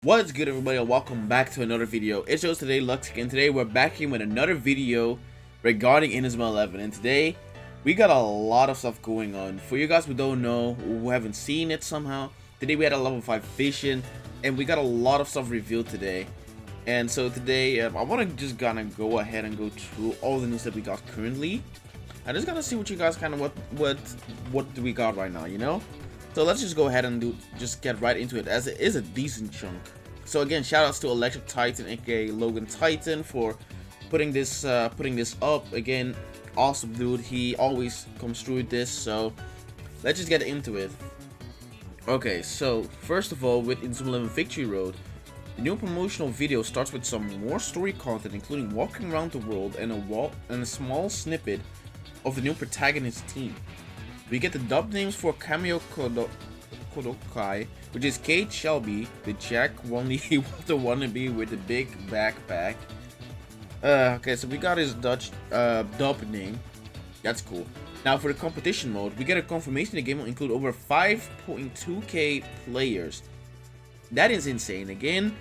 What's good, everybody, and welcome back to another video. It's just today, Lux, and today we're back here with another video regarding Inazuma 11. And today we got a lot of stuff going on. For you guys who don't know, who haven't seen it somehow, today we had a level 5 vision, and we got a lot of stuff revealed today. And so today, I want to just gonna go ahead and go through all the news that we got currently. I'm just gonna see what you guys kind of what do we got right now, you know. So let's just go ahead and just get right into it, as it is a decent chunk. So again, shoutouts to Electric Titan, aka Logan Titan, for putting this up. Again, awesome dude. He always comes through with this. So let's just get into it. Okay, so first of all, with Inazuma 11 Victory Road, the new promotional video starts with some more story content, including walking around the world and a small snippet of the new protagonist team. We get the dub names for Cameo Kodokai, which is Kate Shelby, the Jack Wannabe wannabe with the big backpack. Okay, so we got his Dutch dub name. That's cool. Now for the competition mode, we get a confirmation the game will include over 5.2k players. That is insane. Again,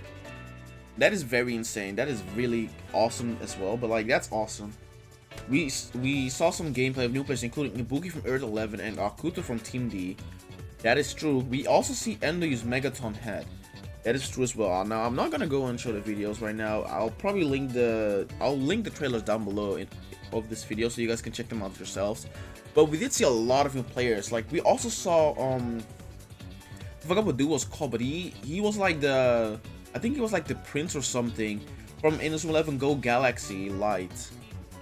that is very insane. That is really awesome as well. But like, that's awesome. We saw some gameplay of new players, including Ibuki from Earth 11 and Akuto from Team D. That is true. We also see Endo use Megaton Head. That is true as well. Now I'm not gonna go and show the videos right now. I'll probably link the trailers down below of this video so you guys can check them out yourselves. But we did see a lot of new players. Like, we also saw I forgot what dude was called, but he was like the, I think he was like the prince or something from Inazuma 11 Go Galaxy Light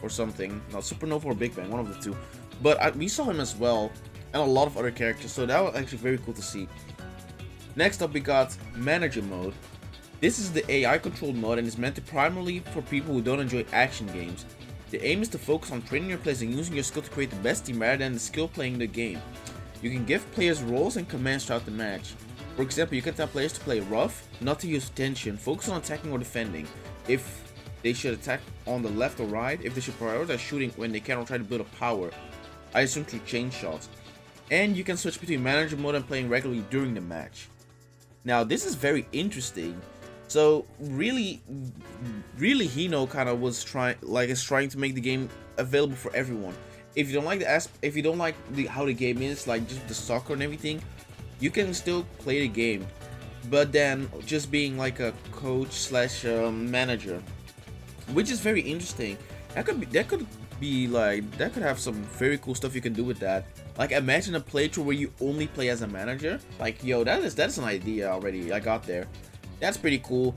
or something. Not Supernova or Big Bang, one of the two. But we saw him as well, and a lot of other characters, so that was actually very cool to see. Next up, we got Manager Mode. This is the AI controlled mode and is meant to primarily for people who don't enjoy action games. The aim is to focus on training your players and using your skill to create the best team rather than the skill playing the game. You can give players roles and commands throughout the match. For example, you can tell players to play rough, not to use tension, focus on attacking or defending, if they should attack on the left or right, if they should prioritize shooting when they can, or try to build a power, I assume through chain shots. And you can switch between manager mode and playing regularly during the match. Now this is very interesting. So really Hino kind of was trying to make the game available for everyone. If you don't like how the game is, like just the soccer and everything, you can still play the game, but then just being like a coach slash manager, which is very interesting. That could have some very cool stuff you can do with that. Like, imagine a playthrough where you only play as a manager. Like, yo, that's an idea already. I got there. That's pretty cool.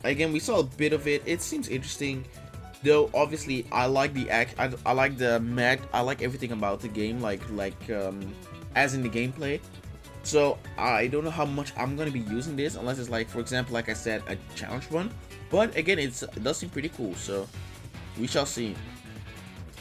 Again, we saw a bit of it. It seems interesting, though. Obviously, I like the I like everything about the game. As in the gameplay. So I don't know how much I'm gonna be using this, unless it's like, for example, like I said, a challenge run. But again, it does seem pretty cool, so we shall see.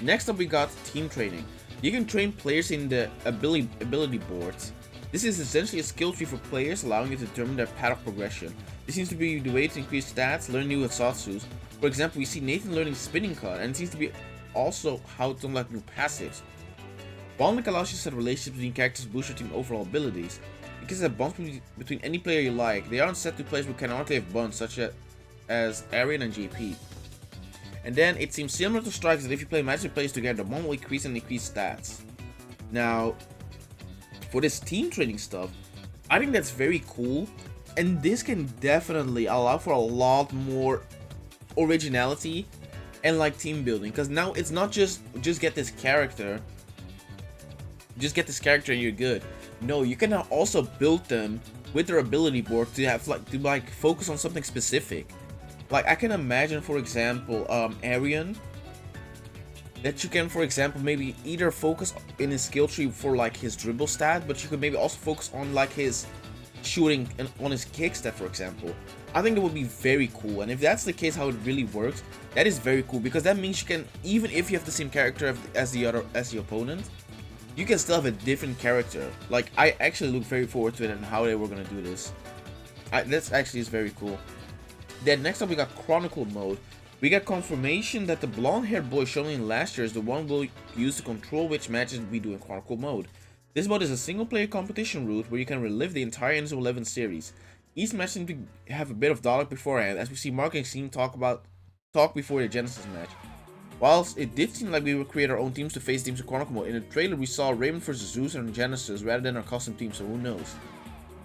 Next up, we got team training. You can train players in the ability boards. This is essentially a skill tree for players, allowing you to determine their path of progression. This seems to be the way to increase stats, learn new Satsus. For example, we see Nathan learning Spinning Cut, and it seems to be also how to unlock new passives. Bonding allows you to set relationships between characters to boost your team's overall abilities. You can set bonds between any player you like. They aren't set to players who cannot have bonds, such as Arian and JP. And then it seems similar to Strikes that if you play matches with players together, the bond will increase and decrease stats. Now, for this team training stuff, I think that's very cool, and this can definitely allow for a lot more originality and like team building, because now it's not just get this character, and you're good. No, you can now also build them with their ability board to have to focus on something specific. Like, I can imagine, for example, Arian, that you can, for example, maybe either focus in his skill tree for like his dribble stat, but you could maybe also focus on like his shooting and on his kick stat, for example. I think it would be very cool, and if that's the case, how it really works, that is very cool, because that means you can, even if you have the same character as the opponent, you can still have a different character. Like, I actually look very forward to it and how they were gonna do this. That's actually is very cool. Then next up, we got Chronicle mode. We got confirmation that the blonde-haired boy shown in last year is the one we'll use to control which matches we do in Chronicle mode. This mode is a single-player competition route where you can relive the entire Inazuma 11 series. Each match seemed to have a bit of dialogue beforehand, as we see Mark and Seam talk before the Genesis match. Whilst it did seem like we would create our own teams to face teams in Chronicle mode, in the trailer we saw Raymond vs Zeus and Genesis rather than our custom team, so who knows.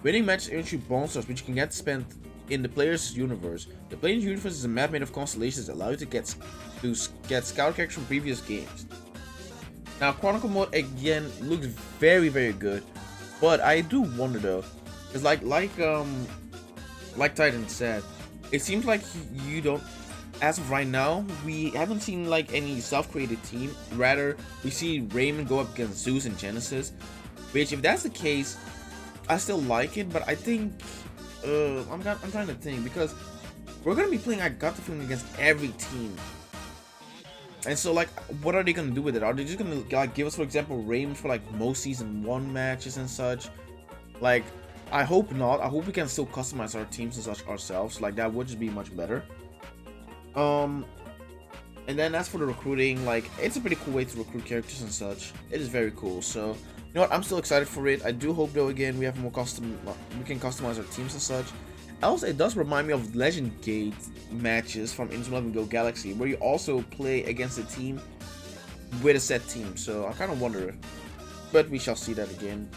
Winning matches earns you bone stars, which you can get spent in the player's universe. The player's universe is a map made of constellations that allow you to get scout characters from previous games. Now, Chronicle mode again looks very good, but I do wonder though, because like Titan said, it seems like you don't. As of right now, we haven't seen like any self-created team. Rather, we see Raymond go up against Zeus and Genesis. Which, if that's the case, I still like it. But I think I'm trying to think, because we're gonna be playing, I got the feeling, against every team. And so, like, what are they gonna do with it? Are they just gonna like give us, for example, Raymond for like most season 1 matches and such? Like, I hope not. I hope we can still customize our teams and such ourselves. Like, that would just be much better. And then as for the recruiting, like, it's a pretty cool way to recruit characters and such. It is very cool. So, you know what? I'm still excited for it. I do hope though, again, we have more we can customize our teams and such. Also, it does remind me of Legend Gate matches from Inazuma Eleven Go Galaxy, where you also play against a team with a set team. So I kind of wonder, but we shall see that again.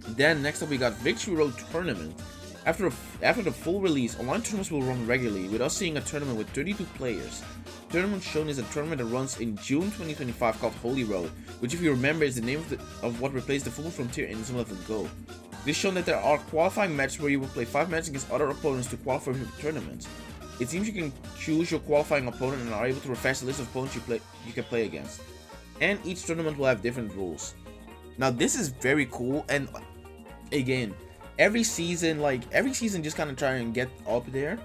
Then next up, we got Victory Road Tournament. After the full release, online tournaments will run regularly, with us seeing a tournament with 32 players. The tournament shown is a tournament that runs in June 2025 called Holy Road, which, if you remember, is the name of what replaced the full frontier in Inazuma Eleven Go. It is shown that there are qualifying matches where you will play 5 matches against other opponents to qualify for the tournament. It seems you can choose your qualifying opponent and are able to refresh the list of opponents you can play against. And each tournament will have different rules. Now this is very cool, and again, every season just kind of try and get up there.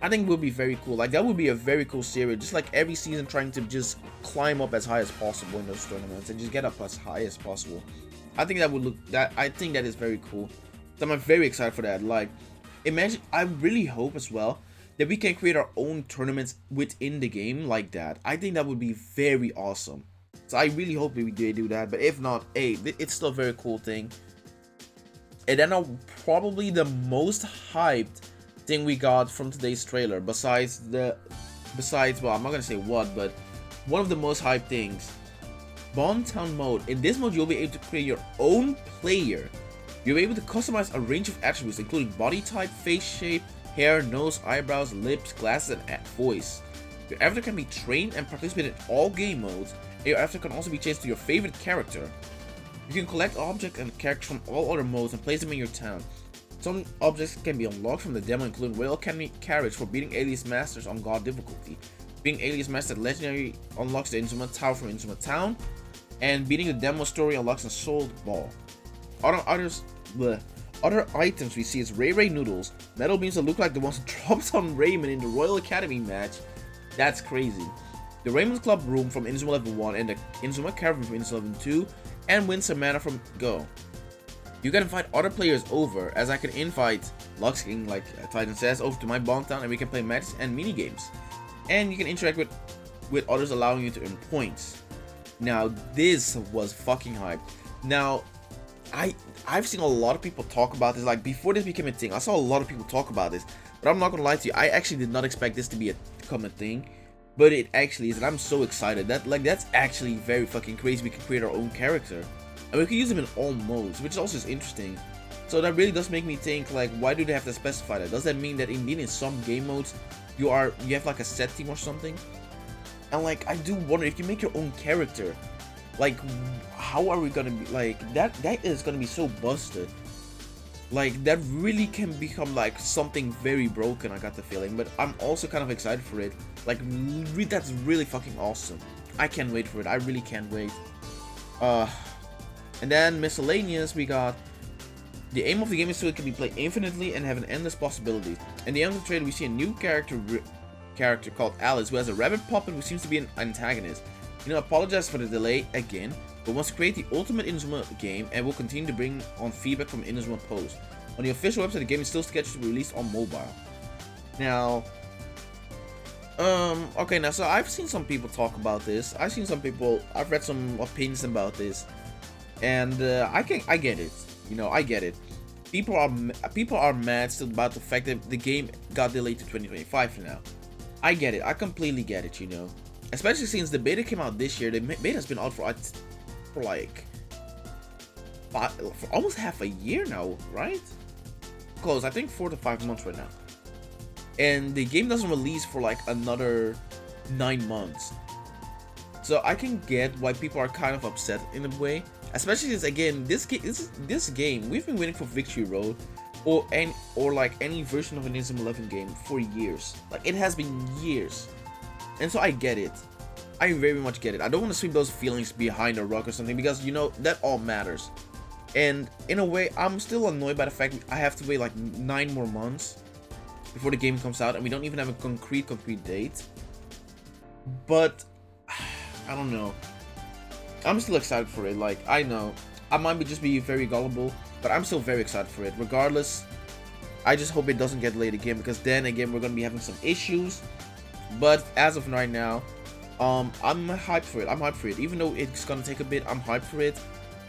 I think will be very cool. Like, that would be a very cool series, just like every season trying to just climb up as high as possible in those tournaments and just get up as high as possible. I think that is very cool. So I'm very excited for that. Like, imagine, I really hope as well that we can create our own tournaments within the game like that. I think that would be very awesome. So I really hope they do that, but if not, hey, it's still a very cool thing. And then probably the most hyped thing we got from today's trailer, besides, well, I'm not gonna say what, but one of the most hyped things, Bond Town mode. In this mode, you'll be able to create your own player. You'll be able to customize a range of attributes, including body type, face shape, hair, nose, eyebrows, lips, glasses, and voice. Your avatar can be trained and participate in all game modes, and your avatar can also be changed to your favorite character. You can collect objects and characters from all other modes and place them in your town. Some objects can be unlocked from the demo, including Royal Academy Carriage for beating Alias Masters on God difficulty. Being Alias Master Legendary unlocks the Inazuma Tower from Inazuma Town, and beating the demo story unlocks a Soul Ball. Other items we see is Ray Noodles, metal beams that look like the ones dropped on Raymond in the Royal Academy match. That's crazy. The Raymond's Club room from Inazuma Eleven 1 and the Inazuma Caravan from Inazuma Eleven 2, and win some mana from Go. You can invite other players over, as I can invite Lux King, like Titan says, over to my Bond Town, and we can play matches and mini games. And you can interact with others, allowing you to earn points. Now this was fucking hype. Now I've seen a lot of people talk about this. Like, before this became a thing, I saw a lot of people talk about this, but I'm not gonna lie to you, I actually did not expect this to become a thing. But it actually is, and I'm so excited. That's actually very fucking crazy. We can create our own character, and we can use them in all modes, which also is interesting. So that really does make me think, like, why do they have to specify that? Does that mean that indeed in some game modes you have like a set team or something? And like, I do wonder, if you make your own character, like, how are we gonna be, like, that is gonna be so busted. Like, that really can become like something very broken, I got the feeling. But I'm also kind of excited for it. Like, that's really fucking awesome. I can't wait for it. I really can't wait. And then miscellaneous, we got the aim of the game is so it can be played infinitely and have an endless possibility. In the end of the trailer, we see a new character called Alice, who has a rabbit puppet who seems to be an antagonist. You know, apologize for the delay again, but wants to create the ultimate Inazuma game and will continue to bring on feedback from Inazuma posts. On the official website, the game is still scheduled to be released on mobile. Now, okay, now, so I've seen some people talk about this. I've read some opinions about this, and I get it. You know, I get it. people are mad still about the fact that the game got delayed to 2025 for now. I get it. I completely get it, you know. Especially since the beta came out this year. The beta's been out for like for almost half a year now, right? Close. I think 4 to 5 months right now. And the game doesn't release for like another 9 months. So I can get why people are kind of upset in a way. Especially since, again, this game, we've been waiting for Victory Road or like any version of an Inazuma 11 game for years. Like, it has been years. And so I get it. I very much get it. I don't want to sweep those feelings behind a rug or something, because, you know, that all matters. And in a way, I'm still annoyed by the fact I have to wait like 9 more months before the game comes out, and we don't even have a concrete date. But I don't know. I'm still excited for it. Like, I know I might just be very gullible, but I'm still very excited for it. Regardless, I just hope it doesn't get late again, because then again we're gonna be having some issues. But as of right now, I'm hyped for it. I'm hyped for it. Even though it's gonna take a bit, I'm hyped for it.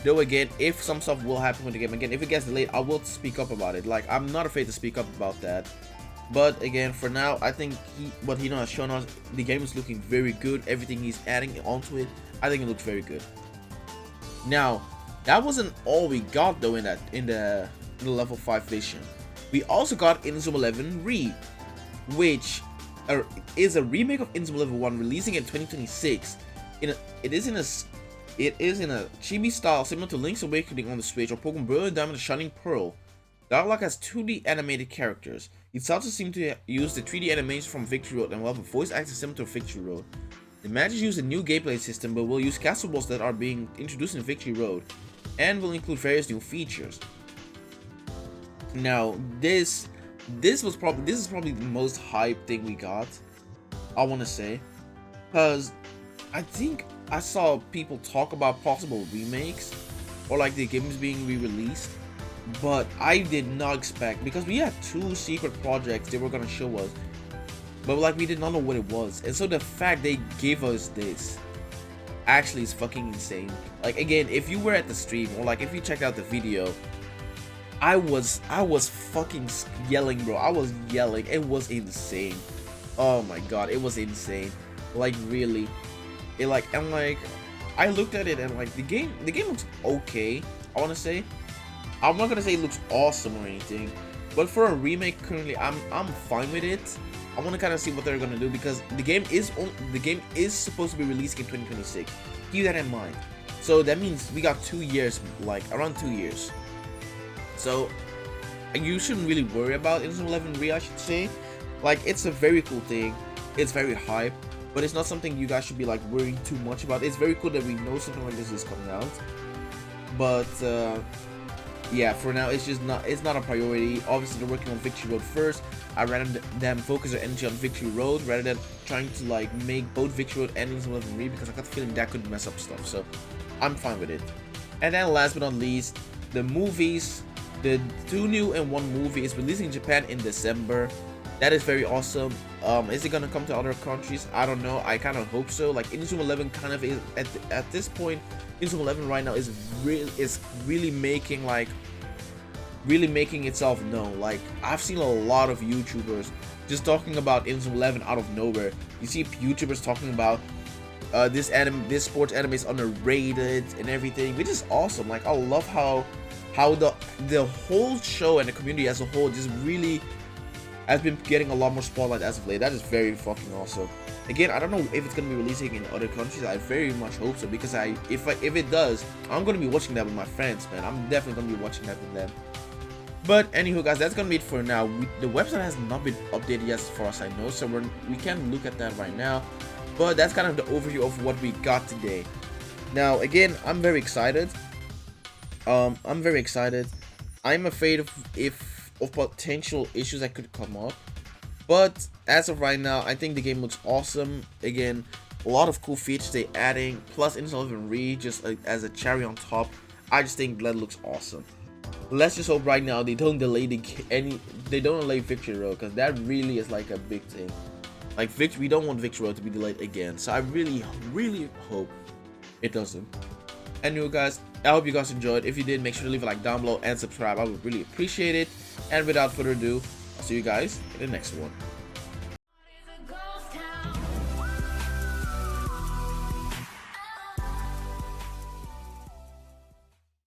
Though again, if some stuff will happen with the game, again, if it gets delayed, I will speak up about it. Like, I'm not afraid to speak up about that. But again, for now, I think what he has shown us, the game is looking very good. Everything he's adding onto it, I think it looks very good. Now, that wasn't all we got though in the level 5 vision. We also got Inazuma 11 Re, which is a remake of Inazuma 11 1, releasing in 2026. It is in a chibi style similar to Link's Awakening on the Switch or Pokemon Brilliant Diamond and Shining Pearl. Dark has 2D animated characters. It also seems to use the 3D animation from Victory Road and will have a voice acting similar to Victory Road. The matches use a new gameplay system, but will use castle balls that are being introduced in Victory Road, and will include various new features. Now, this is probably the most hype thing we got, I want to say, because I think I saw people talk about possible remakes or like the games being re-released, but I did not expect, because we had 2 secret projects they were gonna show us, but like we did not know what it was. And so the fact they gave us this actually is fucking insane. Like, again, if you were at the stream or like if you checked out the video, I was fucking yelling, bro. I was yelling. It was insane. Oh my god, it was insane. Like, really. It like, and like, I looked at it and like the game looks okay, I want to say. I'm not gonna say it looks awesome or anything, but for a remake currently, I'm fine with it. I want to kind of see what they're gonna do, because the game is supposed to be releasing in 2026. Keep that in mind. So that means we got 2 years, like around 2 years. So you shouldn't really worry about Inazuma 11 Re, I should say. Like, it's a very cool thing. It's very hype, but it's not something you guys should be like worrying too much about. It's very cool that we know something like this is coming out, but yeah, for now it's not a priority. Obviously they're working on Victory Road first. I'd rather them focus their energy on Victory Road rather than trying to like make both Victory Road and Inazuma 11 Re, because I got the feeling that could mess up stuff. So I'm fine with it. And then last but not least, the movies. The 2 new and 1 movie is releasing in Japan in December. That is very awesome. Is it gonna come to other countries? I don't know. I kind of hope so. Like, Inazuma 11 kind of is at this point. Inazuma 11 right now is really making itself known. Like, I've seen a lot of YouTubers just talking about Inazuma 11 out of nowhere. You see YouTubers talking about this sports anime is underrated and everything, which is awesome. Like, I love how the whole show and the community as a whole just really has been getting a lot more spotlight as of late. That is very fucking awesome. Again, I don't know if it's gonna be releasing in other countries. I very much hope so, because if it does, I'm gonna be watching that with my friends, man. I'm definitely gonna be watching that with them. But anywho, guys, that's gonna be it for now. The website has not been updated yet, as far as I know, so we can't look at that right now. But that's kind of the overview of what we got today. Now, again, I'm very excited. I'm afraid of potential issues that could come up, but as of right now, I think the game looks awesome. Again, a lot of cool features they adding, plus Inazuma 11 Re just as a cherry on top. I just think that looks awesome. Let's just hope right now they don't delay Victory Road, because that really is like a big thing. Like, we don't want Victory Road to be delayed again, so I really hope it doesn't. Anyway, guys, I hope you guys enjoyed. If you did, make sure to leave a like down below and subscribe. I would really appreciate it. And without further ado, I'll see you guys in the next one.